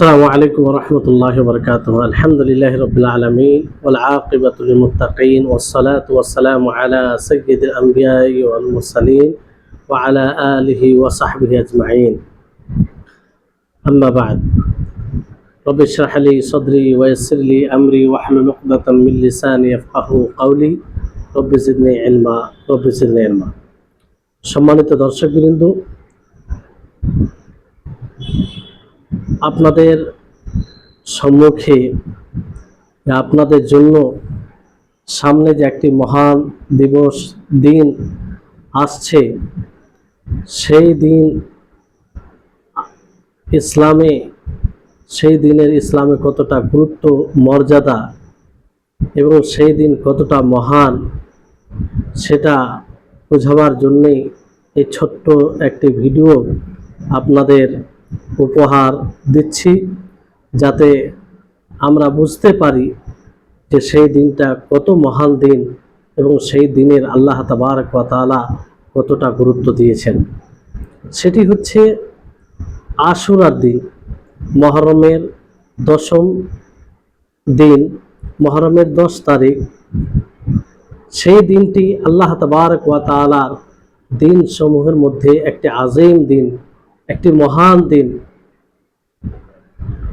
السلام عليكم ورحمة الله وبركاته. الحمد لله رب العالمين والعاقبة للمتقين والصلاة والسلام على سيد الأنبياء والمرسلين وعلى آله وصحبه أجمعين. أما بعد، رب اشرح لي صدري ويسر لي أمري واحلل عقدة من لساني يفقهوا قولي رب زدني علما رب زدني علما. সম্মানিত দর্শকবৃন্দ, আপনাদের সম্মুখে আপনাদের জন্য সামনে যে একটি মহান দিবস দিন আসছে, সেই দিন ইসলামে সেই দিনের ইসলামে কতটা গুরুত্ব মর্যাদা এবং সেই দিন কতটা মহান সেটা বোঝাবার জন্যে এই ছোট্ট একটি ভিডিও আপনাদের উপহার দিচ্ছি, যাতে আমরা বুঝতে পারি যে সেই দিনটা কত মহান দিন এবং সেই দিনের আল্লাহ তাবারক ওয়া তাআলা কতটা গুরুত্ব দিয়েছেন। সেটি হচ্ছে আশুরার দিন, মুহররমের 10ম দিন, মুহররমের 10 তারিখ। সেই দিনটি আল্লাহ তাবারক ওয়া তাআলার দিন সমূহের মধ্যে একটি আযীম দিন, একটি মহান দিন,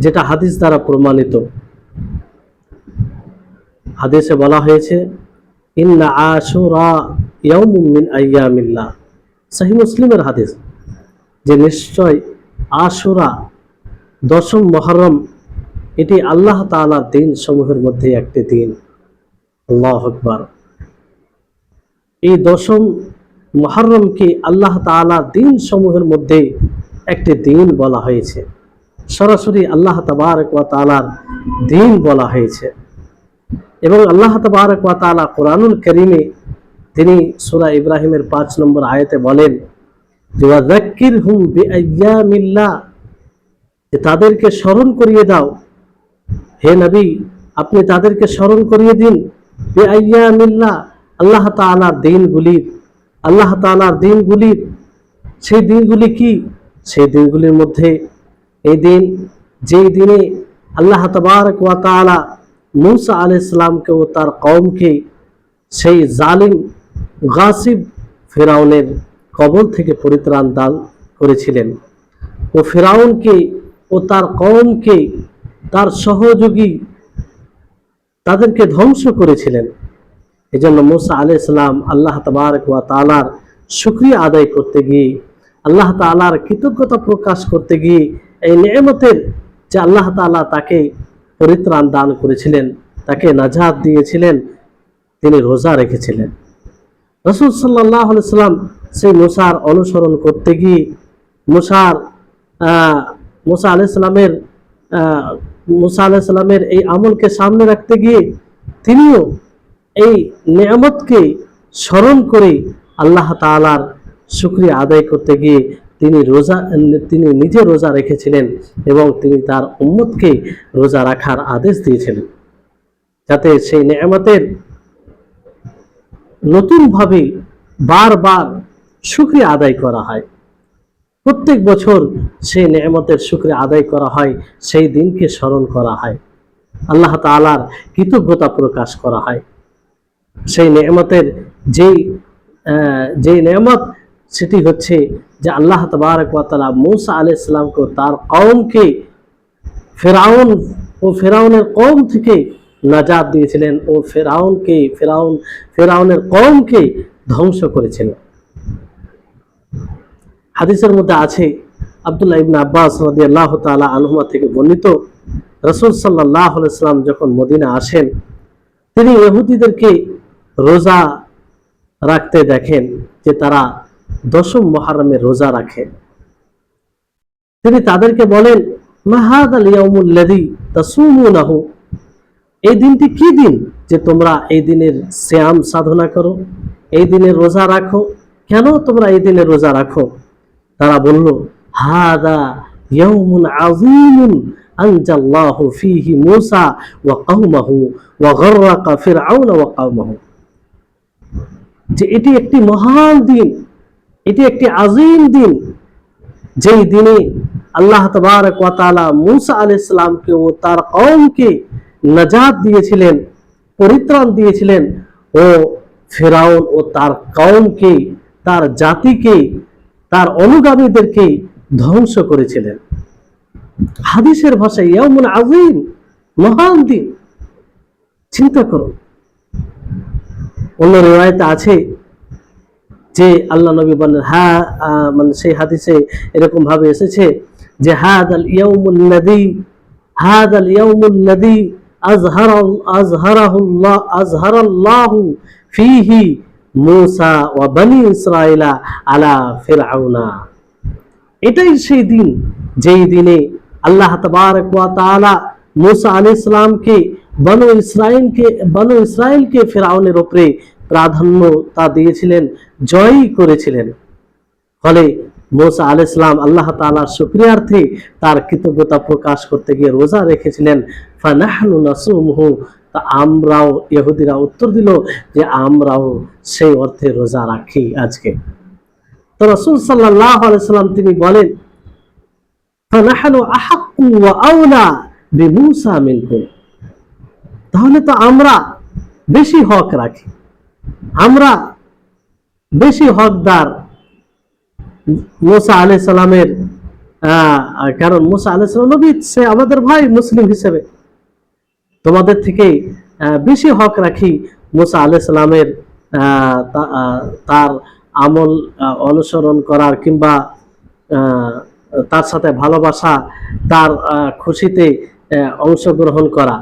যেটা হাদিস দ্বারা প্রমাণিত। হাদিসে বলা হয়েছে, ইন্না আশুরা ইয়াউমুম মিন আইয়ামিল্লাহ। সহিহ মুসলিমের হাদিস, যে নিশ্চয় আশুরা 10ম মুহররম এটি আল্লাহ তাআলার দিন সমূহের মধ্যে একটি দিন। আল্লাহু আকবার। এই 10ম মুহররমকে আল্লাহ তাআলার দিন সমূহের মধ্যে একটি দিন বলা হয়েছে, সরাসরি আল্লাহ তাবারক ওয়া তাআলার দিন বলা হয়েছে। এবং আল্লাহ তাবারক ওয়া তাআলা কোরআনুল কারীমে তিনি সূরা ইব্রাহিমের 5 নম্বর আয়াতে বলেন যে ওয়াযাক্কিরহুম বিআইয়ামিল্লাহ, যে তাদেরকে স্মরণ করিয়ে দাও, হে নবী আপনি তাদেরকে স্মরণ করিয়ে দিন বিআইয়ামিল্লাহ, আল্লাহ তাআলার দিনগুলির। সেই দিনগুলি কি? সেই দিনগুলির মধ্যে এই দিন, যেই দিনে আল্লাহ তাবারক ওয়া তাআলা মূসা আলাইহিস সালামকে ও তার কওমকে সেই জালিম গাসিব ফিরাউনের কবল থেকে পরিত্রাণ দান করেছিলেন, ও ফিরাউনকে ও তার কওমকে, তার সহযোগী তাদেরকে ধ্বংস করেছিলেন। এজন্য মূসা আলাইহিস সালাম আল্লাহ তাবারক ওয়া তাআলার শুকরিয়া আদায় করতে গিয়ে, আল্লাহ তাআলার কৃতজ্ঞতা প্রকাশ করতে গিয়ে, এই নেয়ামতের যে আল্লাহ তাআলা তাকে পরিত্রাণ দান করেছিলেন, তাকে নাজাত দিয়েছিলেন, তিনি রোজা রেখেছিলেন। রাসূল সাল্লাল্লাহু আলাইহি সাল্লাম সেই মুসার অনুসরণ করতে গিয়ে মুসা আলাইহিস সালামের এই আমলকে সামনে রাখতে গিয়ে তিনিও এই নেয়ামতকে স্মরণ করে আল্লাহ তাআলার শুকরিয়া আদায় করতে গিয়ে তিনি নিজে রোজা রেখেছিলেন এবং তিনি তার উম্মতকে রোজা রাখার আদেশ দিয়েছিলেন, যাতে সেই নেয়ামতের নতুনভাবে বারবার শুকরিয়া আদায় করা হয়। প্রত্যেক বছর সেই নেয়ামতের শুকরিয়া আদায় করা হয়, সেই দিনকে স্মরণ করা হয়, আল্লাহ তাআলার কৃতজ্ঞতা প্রকাশ করা হয়। সেই নেয়ামতের যেই নেয়ামত, সেটি হচ্ছে যে আল্লাহ তাবারক ওয়া তাআলা মূসা আলাইহিস সালামকে তার কওমকে ফিরাউনের কওম থেকে নাজাত দিয়েছিলেন ও ফিরাউনের কওমকে ধ্বংস করেছিলেন। হাদিসের মধ্যে আছে, আব্দুল্লাহ ইবনে আব্বাস রাদিয়াল্লাহু তাআলা আনহুমা থেকে বর্ণিত, রাসূল সাল্লাল্লাহু আলাইহি ওয়াসাল্লাম যখন মদিনা আসেন, তিনি ইহুদিদেরকে রোজা রাখতে দেখেন, যে তারা 10ম মুহররমের রোজা রাখে। তিনি তাদেরকে বলেন, মা হাযাল ইয়াউমুল্লাযী তাসুমুনাহু, এই দিনটি কি দিন যে তোমরা এই দিনের সিয়াম সাধনা করো, এই দিনের রোজা রাখো? কেন তোমরা এই দিনের রোজা রাখো? তারা বলল, হাযা ইয়াউমুন আযীমুন আনজাল্লাহু ফীহি মূসা ওয়া কওমাহু ওয়া গাররাকা ফিরআউনা ওয়া কওমাহু, যে এটি একটি মহান দিন, এটি একটি আযীম দিন, যেই দিনে আল্লাহ তাবারক ওয়া তাআলা মূসা আলাইহিস সালামকে ও তার কওমকে নাজাত দিয়েছিলেন, পরিত্রাণ দিয়েছিলেন, ও ফিরাউন ও তার কওমকে, তার জাতিকে, তার অনুগামীদেরকে ধ্বংস করেছিলেন। হাদিসের ভাষায় ইয়াউমুন আযীম, মহান দিন। চিন্তা করুন। অন্য রিওয়ায়াতে আছে যে আল্লাহ নবী বলেন, হ্যাঁ, মানে সেই হাদিসে এরকম ভাবে এসেছে যে হাদাল ইয়াউমুল্লাযী আযহারাল্লাহু ফীহি মূসা ওয়া বনী ইসরাঈলা আলা ফিরআউনা। এটাই সেই দিন যেই দিনে আল্লাহ তাবারক ওয়া তাআলা মূসা আলাইহিস সালামকে বনু ইসরাইলকে ফিরআউনের উপরে প্রাধান্যতা দিয়েছিলেন, জয়ী করেছিলেন। ফলে মূসা আলাইহিস সালাম আল্লাহ তাআলার শুকরিয়ার্থে তার কৃতজ্ঞতা প্রকাশ করতে গিয়ে রোজা রেখেছিলেন। ফানাহনু নাসুমহু, তা আমরাও, ইহুদিরা উত্তর দিল যে আমরাও সেই অর্থে রোজা রাখি আজকে। তো রাসূল সাল্লাল্লাহু আলাইহি সাল্লাম তিনি বলেন, ফানাহনু আহাক্কু ওয়া আওলা বিমূসা মিনকুম, তাহলে তো আমরা বেশি হক রাখি, আমরা বেশি হকদার মূসা আলাইহিস সালামের, কারণ মূসা আলাইহিস সালাম নবী, সে আমাদের ভাই মুসলিম হিসেবে। তোমাদের থেকে বেশি হক রাখি মূসা আলাইহিস সালামের তার আমল অনুসরণ করার, কিংবা তার সাথে ভালোবাসা, তার খুশিতে অংশগ্রহণ করা।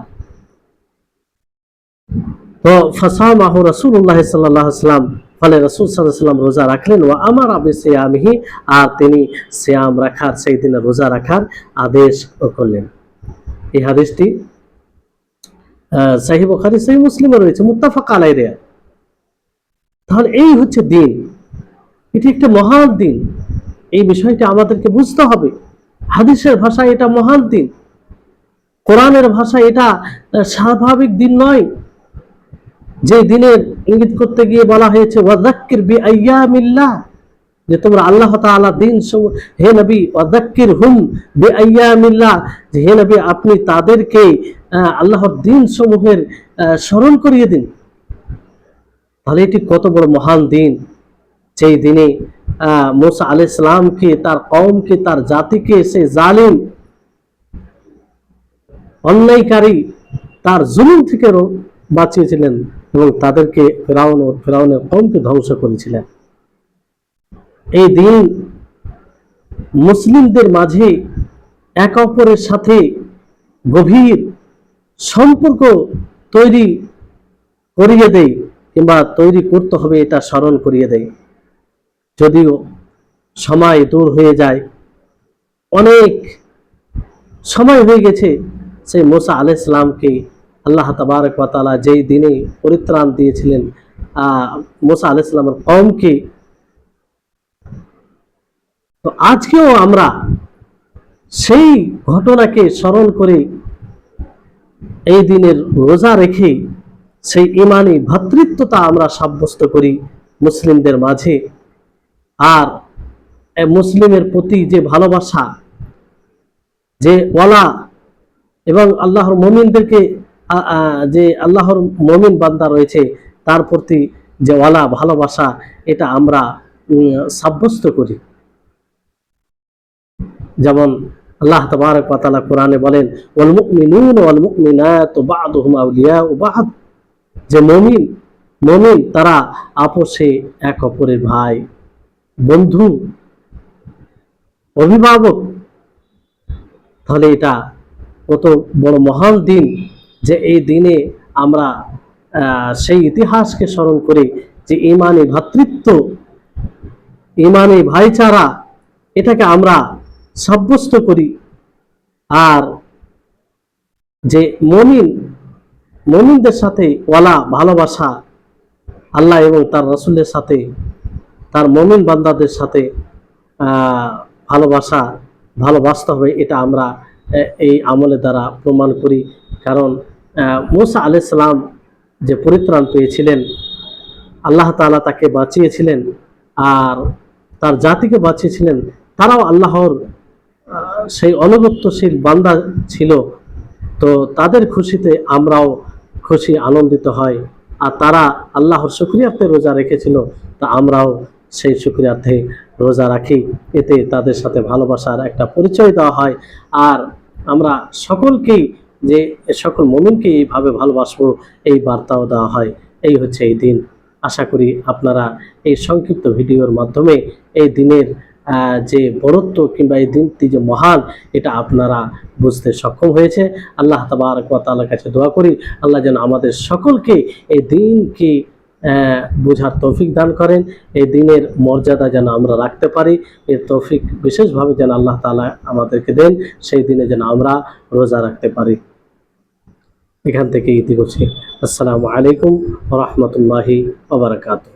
তো ফাসামাহু রাসূলুল্লাহ সাল্লাল্লাহু আলাইহি ওয়াসাল্লাম, ফলে রাসূল সাল্লাল্লাহু আলাইহি ওয়াসাল্লাম রোজা রাখলেন। ওয়া আমারা বিসিয়ামিহি, আর তিনি সিয়াম রাখার, সেই দিনে রোজা রাখার আদেশ করলেন। এই হাদিসটি সহিহ বুখারী, সহিহ মুসলিমে রয়েছে, মুত্তাফাক আলাইহি। তাহলে এই হচ্ছে দিন, এটি একটা মহান দিন। এই বিষয়টা আমাদেরকে বুঝতে হবে। হাদিসের ভাষায় এটা মহান দিন, কোরআনের ভাষায় এটা স্বাভাবিক দিন নয়। যে দিনের ইঙ্গিত করতে গিয়ে বলা হয়েছে ওয়াযাক্কির বিআইয়ামিল্লাহ, যে তোমরা আল্লাহ তাআলার দিন, হে নবী, ওয়াযাক্কিরহুম বিআইয়ামিল্লাহ, যে হে নবী আপনি তাদেরকে আল্লাহর দিন সমূহের স্মরণ করিয়ে দিন। তাহলে এটি কত বড় মহান দিন, যেই দিনে মূসা আলাইহিস সালামকে, তার কওমকে, তার জাতিকে সে জালিম, অন্যায়কারী, তার জুলুম থেকে বাঁচিয়েছিলেন এবং তাদেরকে ফিরআউনের কওমকে ধ্বংস করেছিলেন। এই দিন মুসলিমদের মাঝে এক অপরের সাথে গভীর সম্পর্ক তৈরি করিয়ে দেয়, কিংবা তৈরি করতে হবে এটা স্মরণ করিয়ে দেয়। যদিও সময় দূর হয়ে যায়, অনেক সময় হয়ে গেছে সেই মূসা আলাইহিস সালামকে আল্লাহ তাবারক ওয়া তাআলা যেই দিনে পরিত্রাণ দিয়েছিলেন মূসা আলাইহিস সালামের কওমকে। তো আজকেও আমরা সেই ঘটনাকে স্মরণ করে এই দিনের রোজা রেখে সেই ঈমানি ভ্রাতৃত্বতা আমরা সাব্যস্ত করি মুসলিমদের মাঝে। আর মুসলিমের প্রতি যে ভালোবাসা, যে ওয়ালা, এবং আল্লাহর মুমিনদেরকে, যে আল্লাহর মুমিন বান্দা রয়েছে তার প্রতি যে ওয়ালা, ভালোবাসা, এটা আমরা সাব্যস্ত করি। যেমন আল্লাহ তাবারক ওয়া তাআলা কোরআনে বলেন, ওয়াল মুমিনুনা ওয়াল মুমিনাতু বা'দুহুম আউলিয়াউ বা'দ, যে মুমিন তারা আপোষে এক অপরের ভাই, বন্ধু, অভিভাবক। তাহলে এটা কত বড় মহান দিন, যে এই দিনে আমরা সেই ইতিহাসকে স্মরণ করি, যে ঈমানি ভ্রাতৃত্ব, ঈমানি ভাইচারা, এটাকে আমরা সাব্যস্ত করি। আর যে মুমিনদের সাথে ওয়ালা, ভালোবাসা, আল্লাহ এবং তার রাসূলের সাথে, তার মুমিন বান্দাদের সাথে ভালোবাসতে হবে, এটা আমরা এই আমলের দ্বারা প্রমাণ করি। কারণ মূসা আলাইহিস সালাম যে পরিত্রাণ পেয়েছিলেন, আল্লাহ তাআলা তাকে বাঁচিয়েছিলেন আর তার জাতিকে বাঁচিয়েছিলেন, তারাও আল্লাহর সেই অনুগত্যশীল বান্দা ছিল, তো তাদের খুশিতে আমরাও খুশি আনন্দিত হয়। আর তারা আল্লাহর শুকরিয়ার্থে রোজা রেখেছিল, তা আমরাও সেই শুকরিয়ার্থে রোজা রাখি। এতে তাদের সাথে ভালোবাসার একটা পরিচয় দেওয়া হয়। আর আমরা সকলকেই, যে সকল মুমিনকে এইভাবে ভালোবাসবো, এই বার্তাও দেওয়া হয়। এই হচ্ছে এই দিন। আশা করি আপনারা এই সংক্ষিপ্ত ভিডিওর মাধ্যমে এই দিনের যে বরত্ব কিংবা এই দিনটি যে মহান, এটা আপনারা বুঝতে সক্ষম হয়েছে। আল্লাহ তাবারক ওয়া তাআলার কাছে দোয়া করি, আল্লাহ যেন আমাদের সকলকে এই দিনকে বোঝার তৌফিক দান করেন, এই দিনের মর্যাদা যেন আমরা রাখতে পারি, এর তৌফিক বিশেষভাবে যেন আল্লাহ তাআলা আমাদেরকে দেন, সেই দিনে যেন আমরা রোজা রাখতে পারি। এখান থেকে ইতি করছি। আসসালামু আলাইকুম ওয়া রাহমাতুল্লাহি ওয়া বারাকাতুহু।